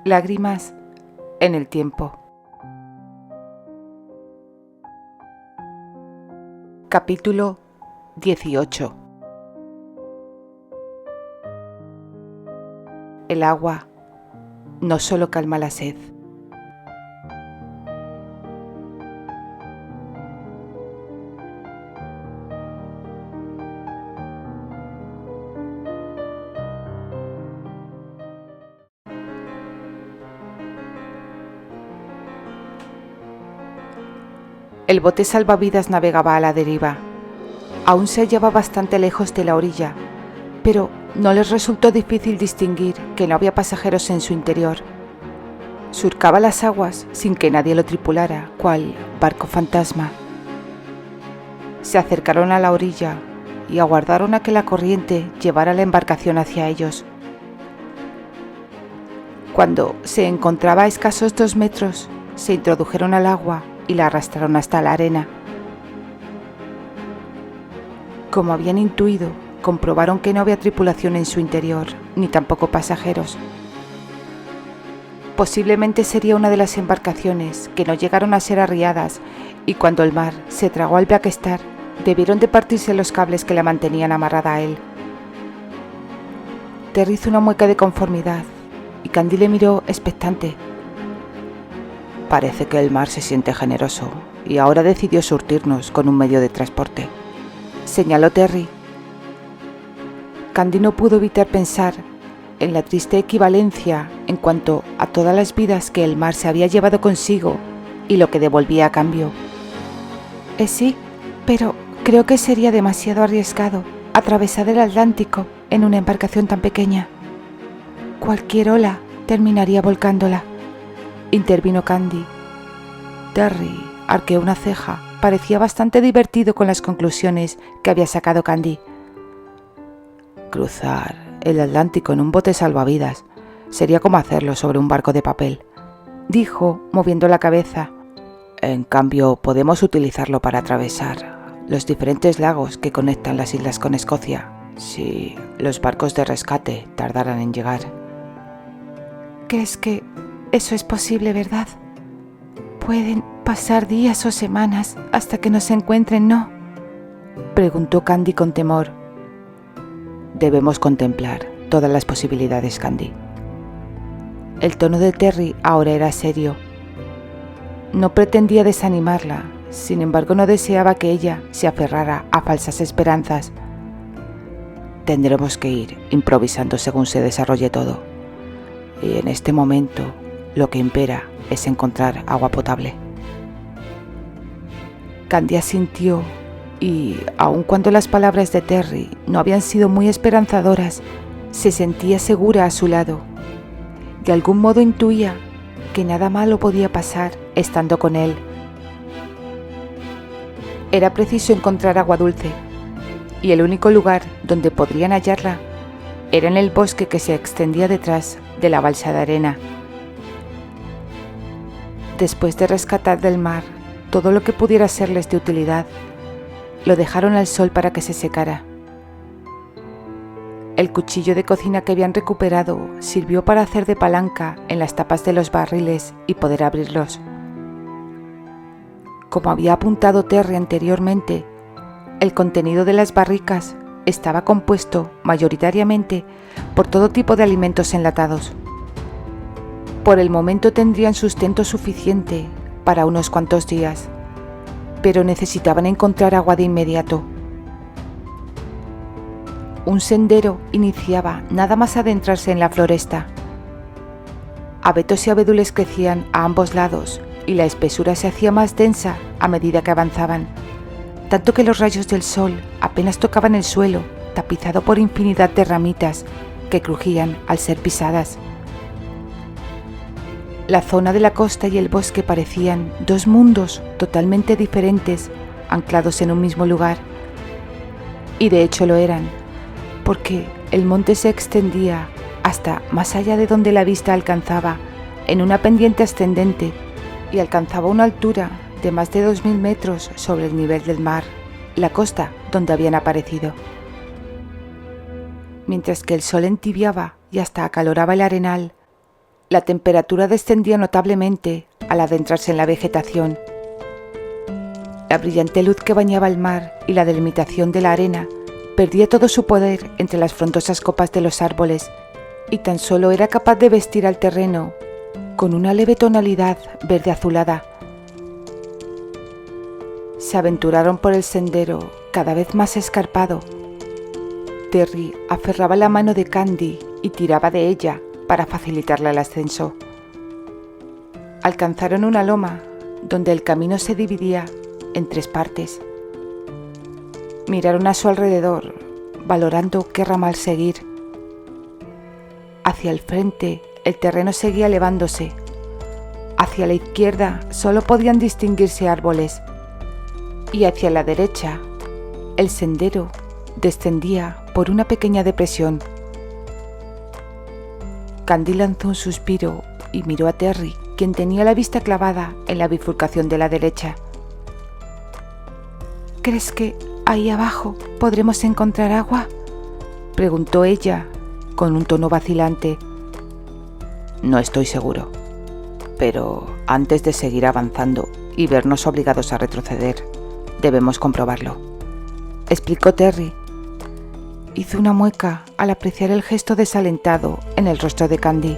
Lágrimas en el tiempo. Capítulo 18. El agua no solo calma la sed. El bote salvavidas navegaba a la deriva. Aún se hallaba bastante lejos de la orilla, pero no les resultó difícil distinguir que no había pasajeros en su interior. Surcaba las aguas sin que nadie lo tripulara, cual barco fantasma. Se acercaron a la orilla y aguardaron a que la corriente llevara la embarcación hacia ellos. Cuando se encontraba a escasos 2 metros, se introdujeron al agua y la arrastraron hasta la arena. Como habían intuido, comprobaron que no había tripulación en su interior, ni tampoco pasajeros. Posiblemente sería una de las embarcaciones que no llegaron a ser arriadas, y cuando el mar se tragó al Black Star, debieron de partirse los cables que la mantenían amarrada a él. Terry hizo una mueca de conformidad, y Candy le miró expectante. Parece que el mar se siente generoso y ahora decidió surtirnos con un medio de transporte, señaló Terry. Candy no pudo evitar pensar en la triste equivalencia en cuanto a todas las vidas que el mar se había llevado consigo y lo que devolvía a cambio. Sí, pero creo que sería demasiado arriesgado atravesar el Atlántico en una embarcación tan pequeña. Cualquier ola terminaría volcándola, intervino Candy. Terry arqueó una ceja. Parecía bastante divertido con las conclusiones que había sacado Candy. Cruzar el Atlántico en un bote salvavidas sería como hacerlo sobre un barco de papel, dijo, moviendo la cabeza. En cambio, podemos utilizarlo para atravesar los diferentes lagos que conectan las islas con Escocia, si los barcos de rescate tardaran en llegar. ¿Crees que eso es posible, verdad? Pueden pasar días o semanas hasta que nos encuentren, ¿no? Preguntó Candy con temor. Debemos contemplar todas las posibilidades, Candy. El tono de Terry ahora era serio. No pretendía desanimarla, sin embargo no deseaba que ella se aferrara a falsas esperanzas. Tendremos que ir improvisando según se desarrolle todo. Y en este momento lo que impera es encontrar agua potable. Candy asintió y, aun cuando las palabras de Terry no habían sido muy esperanzadoras, se sentía segura a su lado. De algún modo intuía que nada malo podía pasar estando con él. Era preciso encontrar agua dulce, y el único lugar donde podrían hallarla era en el bosque que se extendía detrás de la balsa de arena. Después de rescatar del mar todo lo que pudiera serles de utilidad, lo dejaron al sol para que se secara. El cuchillo de cocina que habían recuperado sirvió para hacer de palanca en las tapas de los barriles y poder abrirlos. Como había apuntado Terry anteriormente, el contenido de las barricas estaba compuesto mayoritariamente por todo tipo de alimentos enlatados. Por el momento tendrían sustento suficiente para unos cuantos días, pero necesitaban encontrar agua de inmediato. Un sendero iniciaba nada más adentrarse en la floresta. Abetos y abedules crecían a ambos lados y la espesura se hacía más densa a medida que avanzaban, tanto que los rayos del sol apenas tocaban el suelo, tapizado por infinidad de ramitas que crujían al ser pisadas. La zona de la costa y el bosque parecían 2 mundos totalmente diferentes, anclados en un mismo lugar. Y de hecho lo eran, porque el monte se extendía hasta más allá de donde la vista alcanzaba, en una pendiente ascendente, y alcanzaba una altura de más de 2000 metros sobre el nivel del mar, la costa donde habían aparecido. Mientras que el sol entibiaba y hasta acaloraba el arenal, la temperatura descendía notablemente al adentrarse en la vegetación. La brillante luz que bañaba el mar y la delimitación de la arena perdía todo su poder entre las frondosas copas de los árboles y tan solo era capaz de vestir al terreno con una leve tonalidad verde azulada. Se aventuraron por el sendero cada vez más escarpado. Terry aferraba la mano de Candy y tiraba de ella para facilitarle el ascenso. Alcanzaron una loma donde el camino se dividía en 3 partes. Miraron a su alrededor, valorando qué ramal seguir. Hacia el frente el terreno seguía elevándose. Hacia la izquierda solo podían distinguirse árboles y hacia la derecha el sendero descendía por una pequeña depresión. Candy lanzó un suspiro y miró a Terry, quien tenía la vista clavada en la bifurcación de la derecha. ¿Crees que ahí abajo podremos encontrar agua?, preguntó ella con un tono vacilante. No estoy seguro, pero antes de seguir avanzando y vernos obligados a retroceder, debemos comprobarlo, explicó Terry. Hizo una mueca al apreciar el gesto desalentado en el rostro de Candy.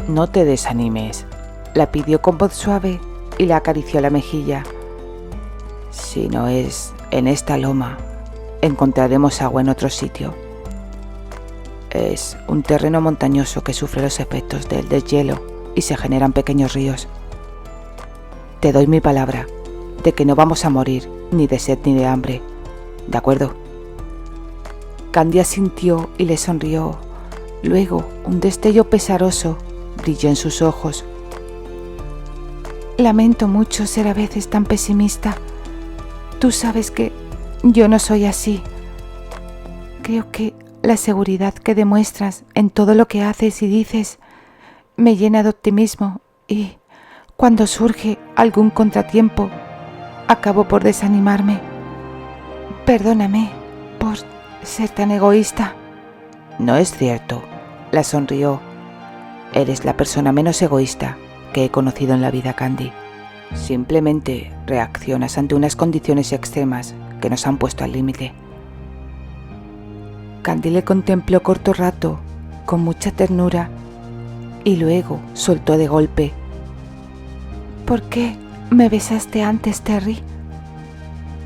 No te desanimes, la pidió con voz suave y le acarició la mejilla. Si no es en esta loma, encontraremos agua en otro sitio. Es un terreno montañoso que sufre los efectos del deshielo y se generan pequeños ríos. Te doy mi palabra de que no vamos a morir ni de sed ni de hambre, ¿de acuerdo? Candy asintió y le sonrió. Luego, un destello pesaroso brilló en sus ojos. Lamento mucho ser a veces tan pesimista. Tú sabes que yo no soy así. Creo que la seguridad que demuestras en todo lo que haces y dices me llena de optimismo y, cuando surge algún contratiempo, acabo por desanimarme. Perdóname por ser tan egoísta. No es cierto, la sonrió. Eres la persona menos egoísta que he conocido en la vida, Candy. Simplemente reaccionas ante unas condiciones extremas que nos han puesto al límite. Candy le contempló corto rato, con mucha ternura, y luego soltó de golpe. ¿Por qué me besaste antes, Terry?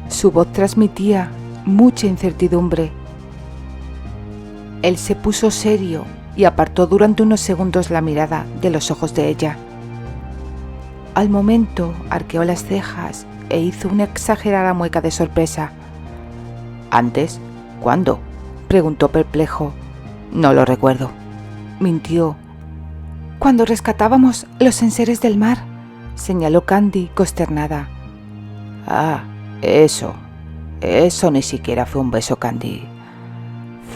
Su voz transmitía mucha incertidumbre. Él se puso serio y apartó durante unos segundos la mirada de los ojos de ella. Al momento arqueó las cejas e hizo una exagerada mueca de sorpresa. ¿Antes? ¿Cuándo?, preguntó perplejo. No lo recuerdo, mintió. Cuando rescatábamos los enseres del mar, señaló Candy consternada. Ah, eso ni siquiera fue un beso, Candy.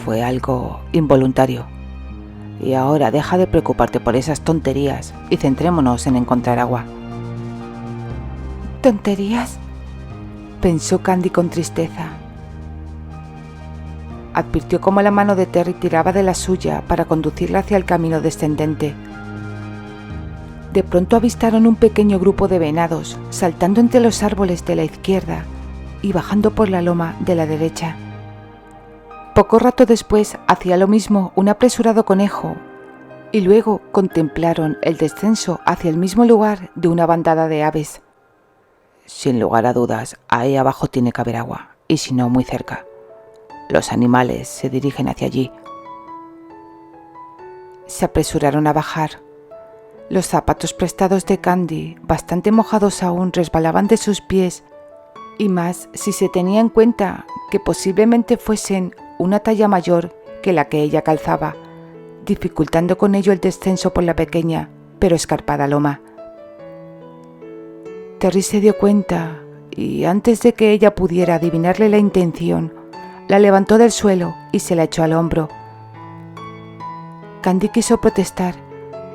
Fue algo involuntario. Y ahora deja de preocuparte por esas tonterías y centrémonos en encontrar agua. ¿Tonterías?, pensó Candy con tristeza. Advirtió cómo la mano de Terry tiraba de la suya para conducirla hacia el camino descendente. De pronto avistaron un pequeño grupo de venados saltando entre los árboles de la izquierda y bajando por la loma de la derecha. Poco rato después hacía lo mismo un apresurado conejo y luego contemplaron el descenso hacia el mismo lugar de una bandada de aves. Sin lugar a dudas, ahí abajo tiene que haber agua, y si no, muy cerca. Los animales se dirigen hacia allí. Se apresuraron a bajar. Los zapatos prestados de Candy, bastante mojados aún, resbalaban de sus pies, y más si se tenía en cuenta que posiblemente fuesen una talla mayor que la que ella calzaba, dificultando con ello el descenso por la pequeña pero escarpada loma. Terry se dio cuenta y, antes de que ella pudiera adivinarle la intención, la levantó del suelo y se la echó al hombro. Candy quiso protestar,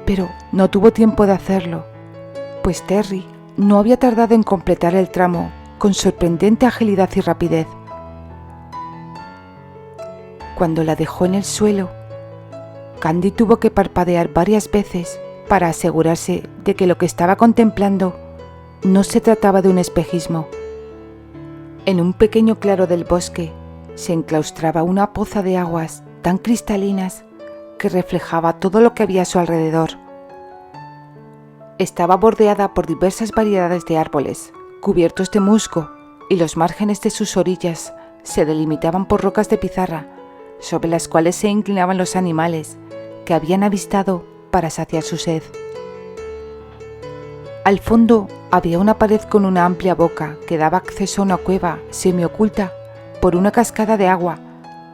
pero no tuvo tiempo de hacerlo, pues Terry no había tardado en completar el tramo con sorprendente agilidad y rapidez. Cuando la dejó en el suelo, Candy tuvo que parpadear varias veces para asegurarse de que lo que estaba contemplando no se trataba de un espejismo. En un pequeño claro del bosque se enclaustraba una poza de aguas tan cristalinas que reflejaba todo lo que había a su alrededor. Estaba bordeada por diversas variedades de árboles, cubiertos de musgo, y los márgenes de sus orillas se delimitaban por rocas de pizarra, sobre las cuales se inclinaban los animales que habían avistado para saciar su sed. Al fondo había una pared con una amplia boca que daba acceso a una cueva semioculta por una cascada de agua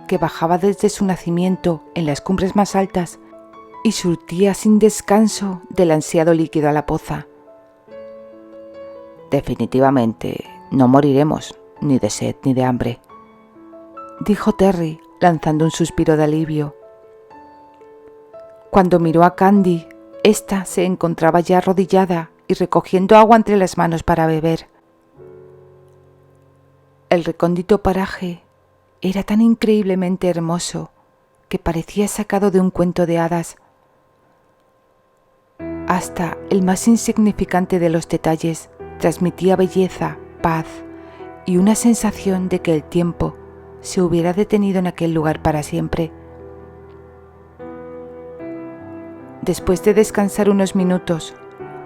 que bajaba desde su nacimiento en las cumbres más altas y surtía sin descanso del ansiado líquido a la poza. Definitivamente no moriremos ni de sed ni de hambre, dijo Terry, lanzando un suspiro de alivio. Cuando miró a Candy, ésta se encontraba ya arrodillada y recogiendo agua entre las manos para beber. El recóndito paraje era tan increíblemente hermoso que parecía sacado de un cuento de hadas. Hasta el más insignificante de los detalles transmitía belleza, paz y una sensación de que el tiempo se hubiera detenido en aquel lugar para siempre. Después de descansar unos minutos,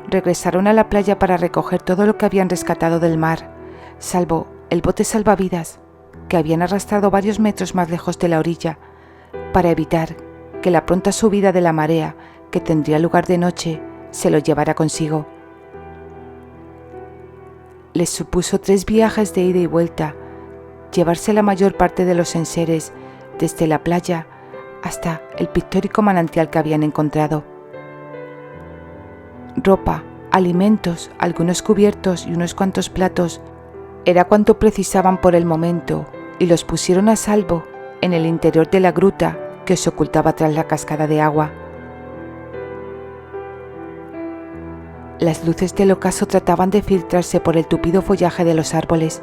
regresaron a la playa para recoger todo lo que habían rescatado del mar, salvo el bote salvavidas que habían arrastrado varios metros más lejos de la orilla, para evitar que la pronta subida de la marea, que tendría lugar de noche, se lo llevara consigo. Les supuso 3 viajes de ida y vuelta, llevarse la mayor parte de los enseres desde la playa hasta el pictórico manantial que habían encontrado. Ropa, alimentos, algunos cubiertos y unos cuantos platos era cuanto precisaban por el momento, y los pusieron a salvo en el interior de la gruta que se ocultaba tras la cascada de agua. Las luces del ocaso trataban de filtrarse por el tupido follaje de los árboles,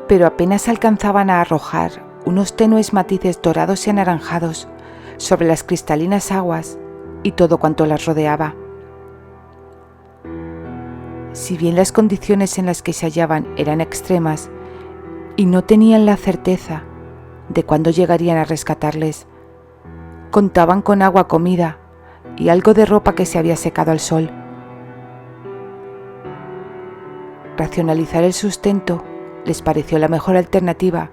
pero apenas alcanzaban a arrojar unos tenues matices dorados y anaranjados sobre las cristalinas aguas y todo cuanto las rodeaba. Si bien las condiciones en las que se hallaban eran extremas y no tenían la certeza de cuándo llegarían a rescatarles, contaban con agua, comida y algo de ropa que se había secado al sol. Racionalizar el sustento les pareció la mejor alternativa,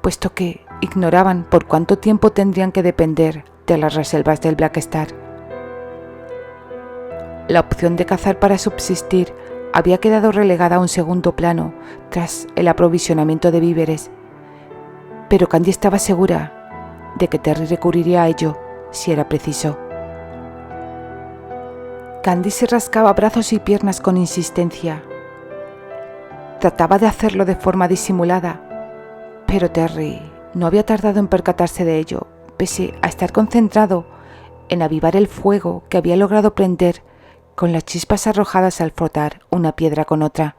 puesto que ignoraban por cuánto tiempo tendrían que depender de las reservas del Black Star. La opción de cazar para subsistir había quedado relegada a un segundo plano tras el aprovisionamiento de víveres, pero Candy estaba segura de que Terry recurriría a ello si era preciso. Candy se rascaba brazos y piernas con insistencia. Trataba de hacerlo de forma disimulada, pero Terry no había tardado en percatarse de ello, pese a estar concentrado en avivar el fuego que había logrado prender con las chispas arrojadas al frotar una piedra con otra.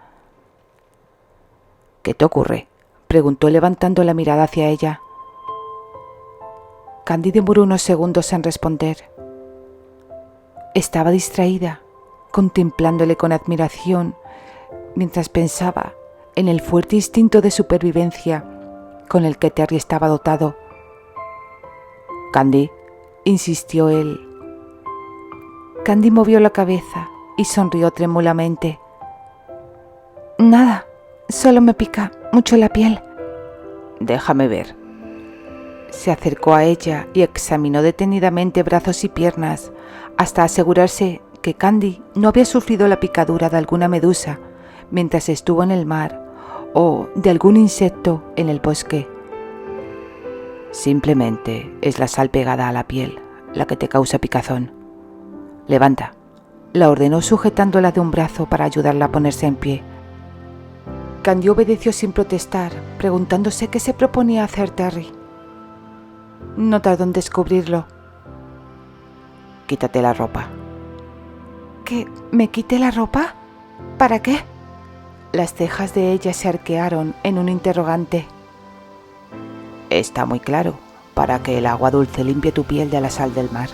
¿Qué te ocurre?, preguntó levantando la mirada hacia ella. Candy demoró unos segundos en responder. Estaba distraída, contemplándole con admiración, mientras pensaba en el fuerte instinto de supervivencia con el que Terry estaba dotado. «Candy», insistió él. Candy movió la cabeza y sonrió trémulamente. «Nada, solo me pica mucho la piel». «Déjame ver». Se acercó a ella y examinó detenidamente brazos y piernas hasta asegurarse que Candy no había sufrido la picadura de alguna medusa mientras estuvo en el mar o de algún insecto en el bosque. «Simplemente es la sal pegada a la piel la que te causa picazón. Levanta», la ordenó sujetándola de un brazo para ayudarla a ponerse en pie. Candy obedeció sin protestar, preguntándose qué se proponía hacer Terry. No tardó en descubrirlo. «Quítate la ropa». ¿Que me quite la ropa? ¿Para qué? Las cejas de ella se arquearon en un interrogante. «Está muy claro. para que el agua dulce limpie tu piel de la sal del mar.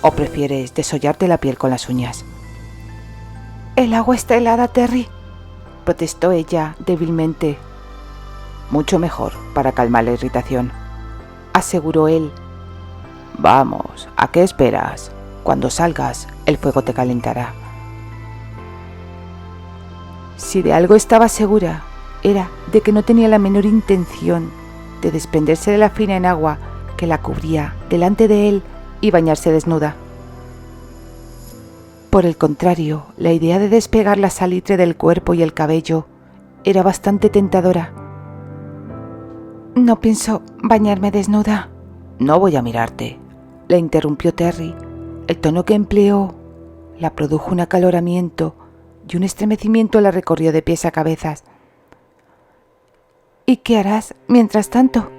¿O prefieres desollarte la piel con las uñas? El agua está helada, Terry, protestó ella débilmente. Mucho mejor para calmar la irritación, aseguró él. Vamos, ¿a qué esperas? Cuando salgas, el fuego te calentará. Si de algo estaba segura, era de que no tenía la menor intención de desprenderse de la fina enagua que la cubría delante de él y bañarse desnuda. Por el contrario, la idea de despegar la salitre del cuerpo y el cabello era bastante tentadora. No pienso bañarme desnuda. No voy a mirarte, le interrumpió Terry. El tono que empleó la produjo un acaloramiento y un estremecimiento la recorrió de pies a cabezas. ¿Y qué harás mientras tanto?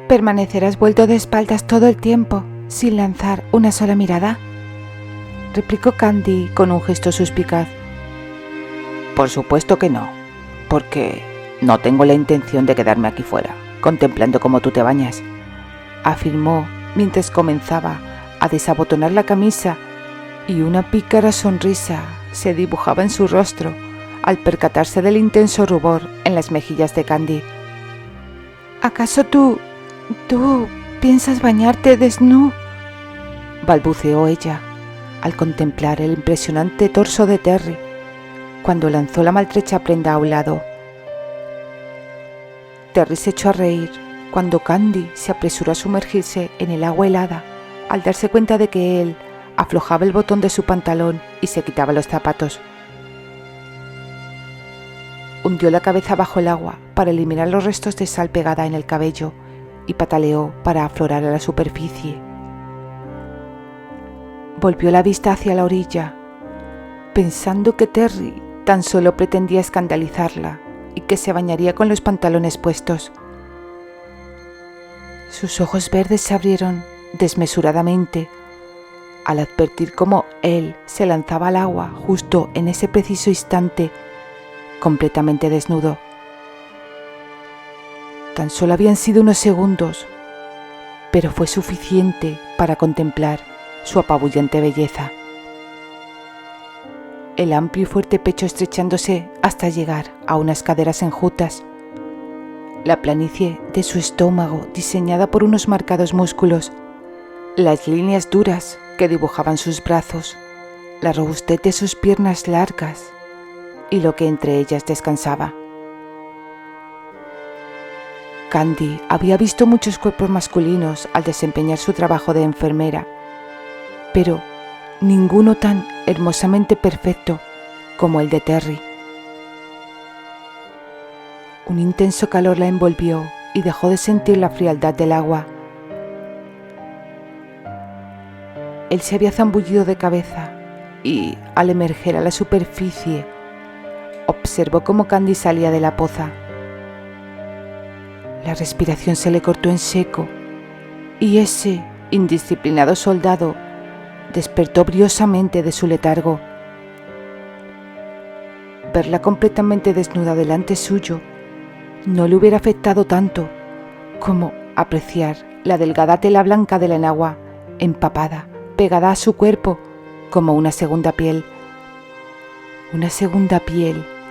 ¿Permanecerás vuelto de espaldas todo el tiempo sin lanzar una sola mirada?, replicó Candy con un gesto suspicaz. Por supuesto que no, porque no tengo la intención de quedarme aquí fuera, contemplando cómo tú te bañas, afirmó mientras comenzaba a desabotonar la camisa, y una pícara sonrisa se dibujaba en su rostro al percatarse del intenso rubor en las mejillas de Candy. ¿Acaso tú piensas bañarte desnudo?, balbuceó ella al contemplar el impresionante torso de Terry cuando lanzó la maltrecha prenda a un lado. Terry se echó a reír cuando Candy se apresuró a sumergirse en el agua helada al darse cuenta de que él aflojaba el botón de su pantalón y se quitaba los zapatos. Hundió la cabeza bajo el agua para eliminar los restos de sal pegada en el cabello y pataleó para aflorar a la superficie. Volvió la vista hacia la orilla, pensando que Terry tan solo pretendía escandalizarla y que se bañaría con los pantalones puestos. Sus ojos verdes se abrieron desmesuradamente al advertir cómo él se lanzaba al agua justo en ese preciso instante, completamente desnudo. Tan solo habían sido unos segundos, pero fue suficiente para contemplar su apabullante belleza. El amplio y fuerte pecho estrechándose hasta llegar a unas caderas enjutas, la planicie de su estómago diseñada por unos marcados músculos, las líneas duras que dibujaban sus brazos, la robustez de sus piernas largas y lo que entre ellas descansaba. Candy había visto muchos cuerpos masculinos al desempeñar su trabajo de enfermera, pero ninguno tan hermosamente perfecto como el de Terry. Un intenso calor la envolvió y dejó de sentir la frialdad del agua. Él se había zambullido de cabeza y, al emerger a la superficie, observó cómo Candy salía de la poza. La respiración se le cortó en seco y ese indisciplinado soldado despertó briosamente de su letargo. Verla completamente desnuda delante suyo no le hubiera afectado tanto como apreciar la delgada tela blanca de la enagua empapada, pegada a su cuerpo como una segunda piel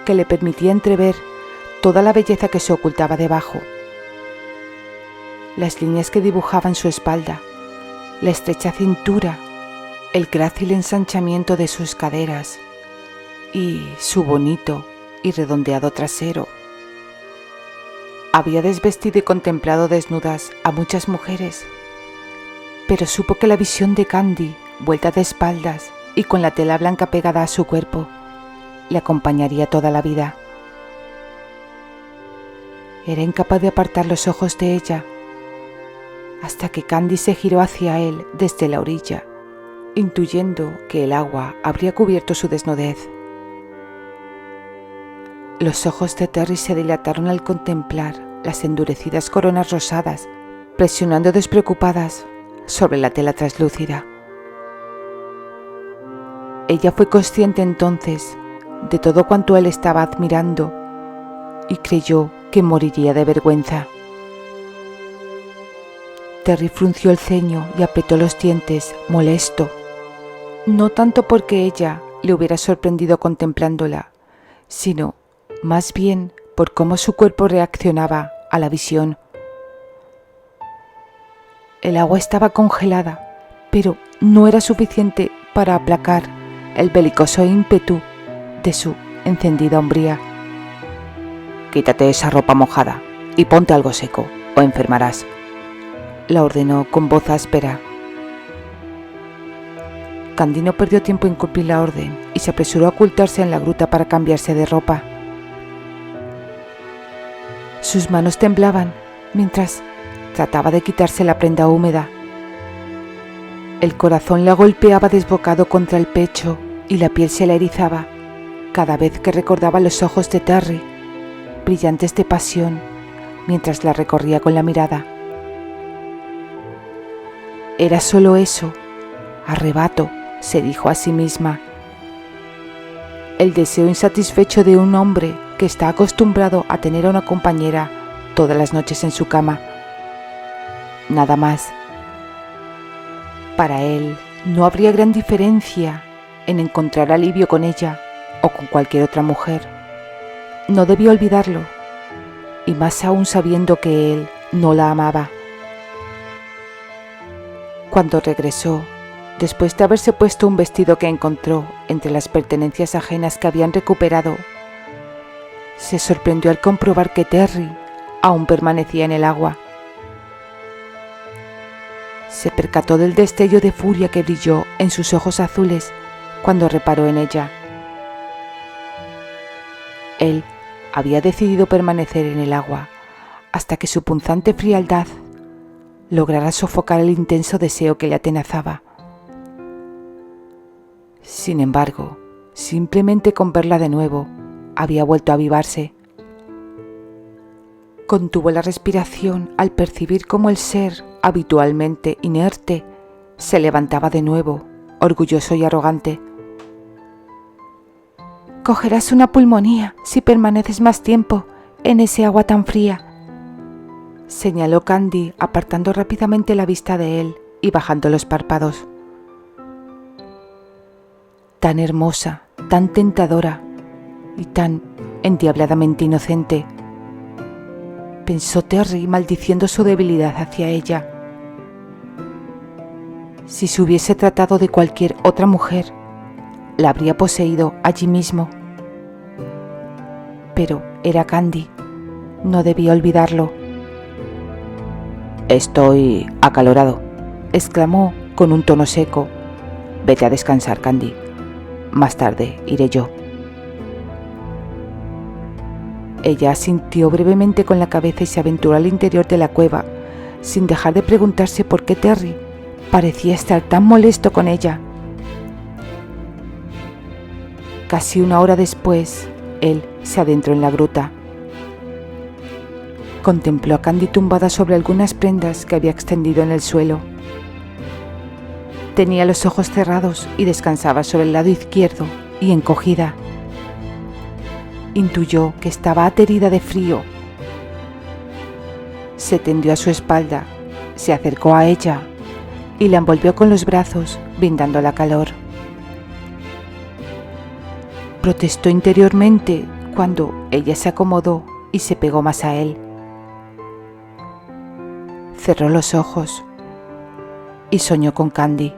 que le permitía entrever toda la belleza que se ocultaba debajo. Las líneas que dibujaban su espalda, la estrecha cintura, el grácil ensanchamiento de sus caderas y su bonito y redondeado trasero. Había desvestido y contemplado desnudas a muchas mujeres, pero supo que la visión de Candy, vuelta de espaldas y con la tela blanca pegada a su cuerpo, le acompañaría toda la vida. Era incapaz de apartar los ojos de ella, hasta que Candy se giró hacia él desde la orilla, intuyendo que el agua habría cubierto su desnudez. Los ojos de Terry se dilataron al contemplar las endurecidas coronas rosadas, presionando despreocupadas sobre la tela translúcida. Ella fue consciente entonces de todo cuanto él estaba admirando y creyó que moriría de vergüenza. Terry frunció el ceño y apretó los dientes, molesto. No tanto porque ella le hubiera sorprendido contemplándola, sino más bien por cómo su cuerpo reaccionaba a la visión. El agua estaba congelada, pero no era suficiente para aplacar el belicoso ímpetu de su encendida hombría. «Quítate esa ropa mojada y ponte algo seco, o enfermarás», la ordenó con voz áspera. Candy no perdió tiempo en cumplir la orden y se apresuró a ocultarse en la gruta para cambiarse de ropa. Sus manos temblaban mientras trataba de quitarse la prenda húmeda. El corazón la golpeaba desbocado contra el pecho y la piel se la erizaba cada vez que recordaba los ojos de Terry, brillantes de pasión, mientras la recorría con la mirada. Era solo eso, arrebato, se dijo a sí misma. El deseo insatisfecho de un hombre que está acostumbrado a tener a una compañera todas las noches en su cama. Nada más. Para él no habría gran diferencia en encontrar alivio con ella o con cualquier otra mujer. No debía olvidarlo, y más aún sabiendo que él no la amaba. Cuando regresó, después de haberse puesto un vestido que encontró entre las pertenencias ajenas que habían recuperado, se sorprendió al comprobar que Terry aún permanecía en el agua. Se percató del destello de furia que brilló en sus ojos azules cuando reparó en ella. Él había decidido permanecer en el agua hasta que su punzante frialdad lograra sofocar el intenso deseo que le atenazaba. Sin embargo, simplemente con verla de nuevo, había vuelto a avivarse. Contuvo la respiración al percibir cómo el ser, habitualmente inerte, se levantaba de nuevo, orgulloso y arrogante. «Cogerás una pulmonía si permaneces más tiempo en ese agua tan fría», señaló Candy, apartando rápidamente la vista de él y bajando los párpados. Tan hermosa, tan tentadora y tan endiabladamente inocente, pensó Terry, maldiciendo su debilidad hacia ella. Si se hubiese tratado de cualquier otra mujer, la habría poseído allí mismo. Pero era Candy, no debía olvidarlo. «Estoy acalorado», exclamó con un tono seco. «Vete a descansar, Candy. Más tarde iré yo». Ella asintió brevemente con la cabeza y se aventuró al interior de la cueva, sin dejar de preguntarse por qué Terry parecía estar tan molesto con ella. Casi una hora después, él se adentró en la gruta. Contempló a Candy tumbada sobre algunas prendas que había extendido en el suelo. Tenía los ojos cerrados y descansaba sobre el lado izquierdo y encogida. Intuyó que estaba aterida de frío. Se tendió a su espalda, se acercó a ella y la envolvió con los brazos, brindándola calor. Protestó interiormente cuando ella se acomodó y se pegó más a él. Cerró los ojos y soñó con Candy.